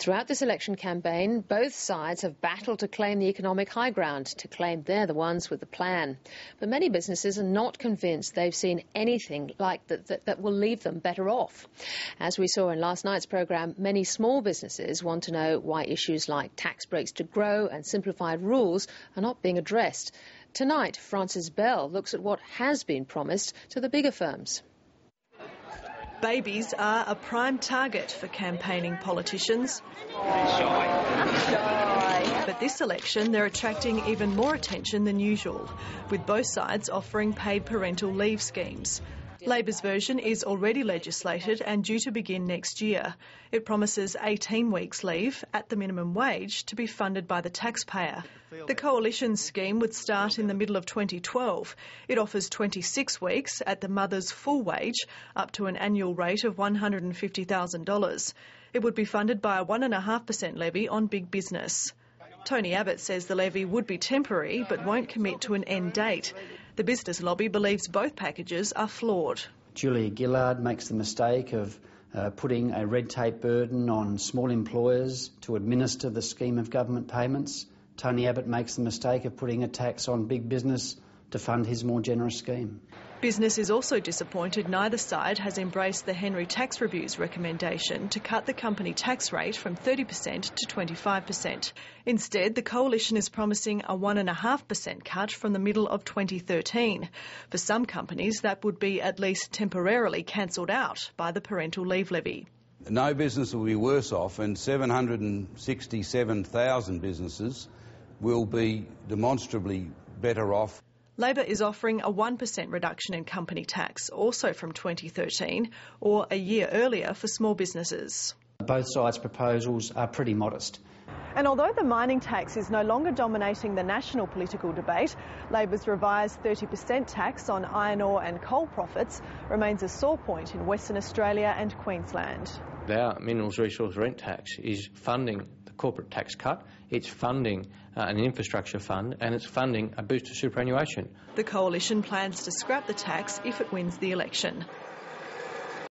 Throughout this election campaign, both sides have battled to claim the economic high ground, to claim they're the ones with the plan. But many businesses are not convinced they've seen anything like that will leave them better off. As we saw in last night's programme, many small businesses want to know why issues like tax breaks to grow and simplified rules are not being addressed. Tonight, Francis Bell looks at what has been promised to the bigger firms. Babies are a prime target for campaigning politicians. But this election, they're attracting even more attention than usual, with both sides offering paid parental leave schemes. Labor's version is already legislated and due to begin next year. It promises 18 weeks leave at the minimum wage to be funded by the taxpayer. The coalition scheme would start in the middle of 2012. It offers 26 weeks at the mother's full wage, up to an annual rate of $150,000. It would be funded by a 1.5% levy on big business. Tony Abbott says the levy would be temporary but won't commit to an end date. The business lobby believes both packages are flawed. Julia Gillard makes the mistake of putting a red tape burden on small employers to administer the scheme of government payments. Tony Abbott makes the mistake of putting a tax on big business to fund his more generous scheme. Business is also disappointed neither side has embraced the Henry Tax Review's recommendation to cut the company tax rate from 30% to 25%. Instead, the coalition is promising a 1.5% cut from the middle of 2013. For some companies, that would be at least temporarily cancelled out by the parental leave levy. No business will be worse off, and 767,000 businesses will be demonstrably better off. Labor is offering a 1% reduction in company tax, also from 2013, or a year earlier for small businesses. Both sides' proposals are pretty modest. And although the mining tax is no longer dominating the national political debate, Labor's revised 30% tax on iron ore and coal profits remains a sore point in Western Australia and Queensland. Our minerals resource rent tax is funding the corporate tax cut, it's funding an infrastructure fund, and it's funding a boost to superannuation. The coalition plans to scrap the tax if it wins the election.